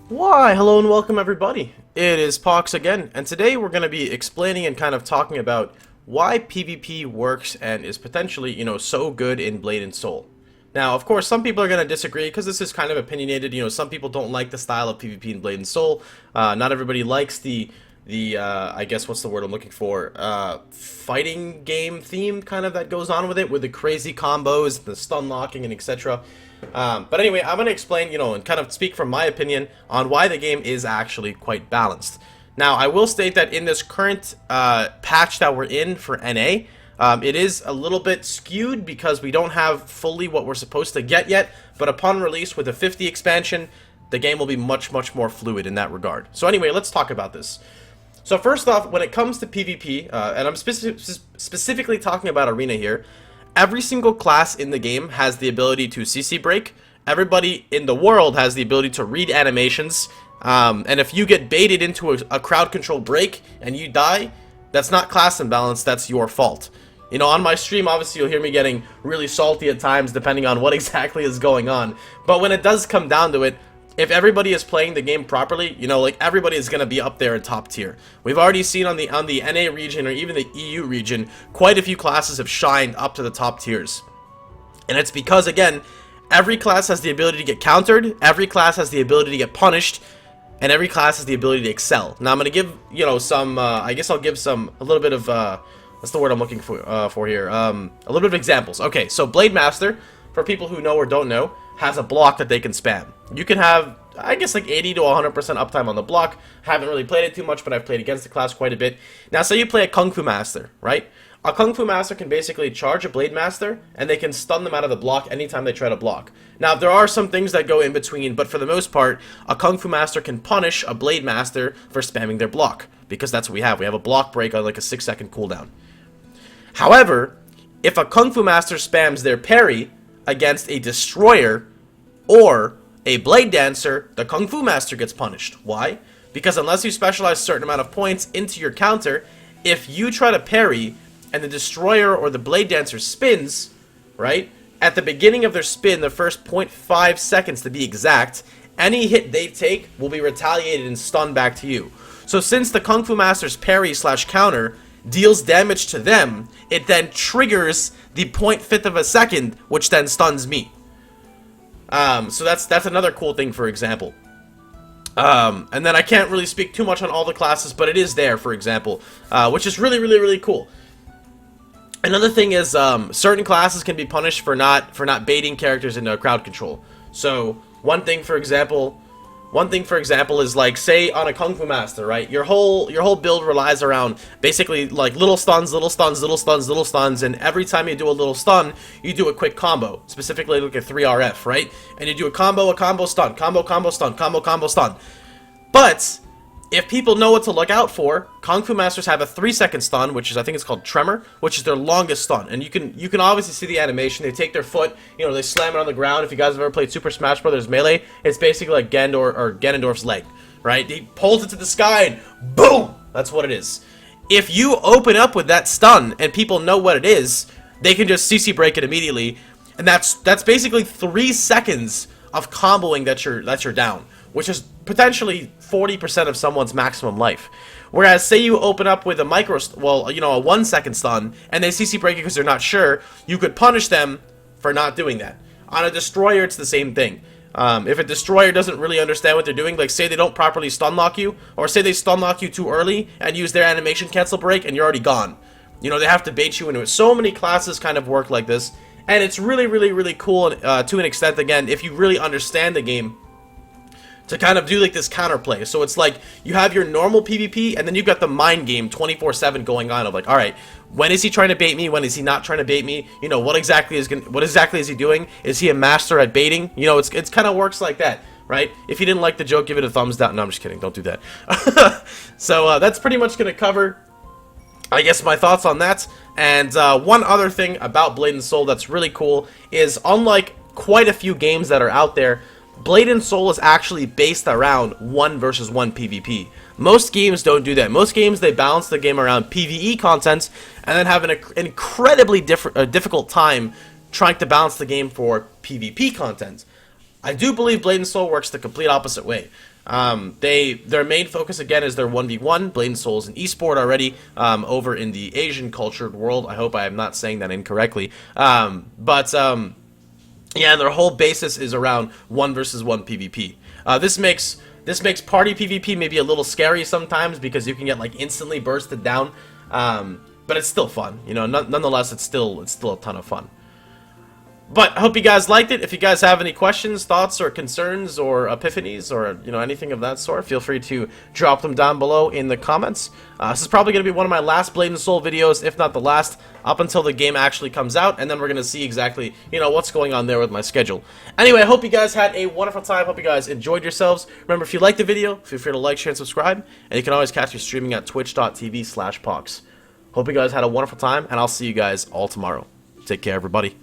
Why, hello and welcome everybody. It is Pohx again, and today we're going to be explaining and kind of talking about why PvP works and is potentially, so good in Blade and Soul. Now, of course, some people are going to disagree because this is kind of opinionated. Some people don't like the style of PvP in Blade and Soul. Not everybody likes the I guess what's the word I'm looking for, fighting game theme kind of that goes on with the crazy combos, the stun locking, and etc. But anyway, I'm going to explain, and kind of speak from my opinion on why the game is actually quite balanced. Now, I will state that in this current patch that we're in for NA, it is a little bit skewed because we don't have fully what we're supposed to get yet, but upon release with the 50 expansion, the game will be much, much more fluid in that regard. So anyway, let's talk about this. So first off, when it comes to PvP, and I'm specifically talking about Arena here, every single class in the game has the ability to CC break. Everybody in the world has the ability to read animations. And if you get baited into a crowd control break and you die, that's not class imbalance, that's your fault. On my stream, obviously you'll hear me getting really salty at times depending on what exactly is going on. But when it does come down to it, if everybody is playing the game properly, everybody is going to be up there in top tier. We've already seen on the NA region or even the EU region, quite a few classes have shined up to the top tiers. And it's because, again, every class has the ability to get countered, every class has the ability to get punished, and every class has the ability to excel. Now I'm going to give, some, I guess I'll give a little bit of, what's the word I'm looking for here? A little bit of examples. Okay, so Blade Master, for people who know or don't know, has a block that they can spam. You can have, I guess, like 80 to 100% uptime on the block. Haven't really played it too much, but I've played against the class quite a bit. Now, say you play a Kung Fu Master, right? A Kung Fu Master can basically charge a Blade Master, and they can stun them out of the block anytime they try to block. Now, there are some things that go in between, but for the most part, a Kung Fu Master can punish a Blade Master for spamming their block, because that's what we have. We have a block break on like a 6-second cooldown. However, if a Kung Fu Master spams their parry against a Destroyer or a Blade Dancer, the Kung Fu Master gets punished. Why? Because unless you specialize a certain amount of points into your counter, if you try to parry and the Destroyer or the Blade Dancer spins, right, at the beginning of their spin, the first 0.5 seconds to be exact, any hit they take will be retaliated and stunned back to you. So since the Kung Fu Master's parry/counter deals damage to them, it then triggers the 0.5 of a second, which then stuns me. So that's another cool thing, for example. And then I can't really speak too much on all the classes, but it is there, for example, which is really, really, really cool. Another thing is, certain classes can be punished for not baiting characters into crowd control. So one thing, for example, is, like, say on a Kung Fu Master, right? Your whole build relies around basically like little stuns, and every time you do a little stun, you do a quick combo, specifically like a 3RF, right? And you do a combo stun, combo stun. But if people know what to look out for, Kung Fu Masters have a 3-second stun, which is, I think it's called Tremor, which is their longest stun. And you can obviously see the animation. They take their foot, they slam it on the ground. If you guys have ever played Super Smash Bros. Melee, it's basically like Ganondorf's leg, right? He pulls it to the sky and boom! That's what it is. If you open up with that stun and people know what it is, they can just CC break it immediately. And that's basically 3 seconds of comboing that you're down, which is potentially 40% of someone's maximum life. Whereas, say you open up with a a 1-second stun, and they CC break it because they're not sure, you could punish them for not doing that. On a Destroyer, it's the same thing. If a Destroyer doesn't really understand what they're doing, like say they don't properly stun lock you, or say they stun lock you too early and use their animation cancel break, and you're already gone. They have to bait you into it. So many classes kind of work like this, and it's really, really, really cool to an extent, again, if you really understand the game, to kind of do like this counterplay. So it's like you have your normal PvP, and then you've got the mind game 24/7 going on of like, all right, when is he trying to bait me? When is he not trying to bait me? What exactly is he doing? Is he a master at baiting? It's kind of works like that, right? If you didn't like the joke, give it a thumbs down. No, I'm just kidding. Don't do that. So that's pretty much gonna cover, I guess, my thoughts on that. And one other thing about Blade and Soul that's really cool is, unlike quite a few games that are out there, Blade and Soul is actually based around 1 versus 1 PvP. Most games don't do that. Most games, they balance the game around PvE content and then have an incredibly difficult time trying to balance the game for PvP content. I do believe Blade and Soul works the complete opposite way. Their main focus again is their 1v1. Blade and Soul is an esport already over in the Asian cultured world. I hope I am not saying that incorrectly. Yeah, their whole basis is around 1 versus 1 PvP. This makes party PvP maybe a little scary sometimes because you can get like instantly bursted down. But it's still fun, you know. Nonetheless, it's still a ton of fun. But I hope you guys liked it. If you guys have any questions, thoughts, or concerns, or epiphanies, or anything of that sort, feel free to drop them down below in the comments. This is probably going to be one of my last Blade and Soul videos, if not the last, up until the game actually comes out, and then we're going to see exactly what's going on there with my schedule. Anyway, I hope you guys had a wonderful time. Hope you guys enjoyed yourselves. Remember, if you liked the video, feel free to like, share, and subscribe, and you can always catch me streaming at twitch.tv/Pohx. Hope you guys had a wonderful time, and I'll see you guys all tomorrow. Take care, everybody.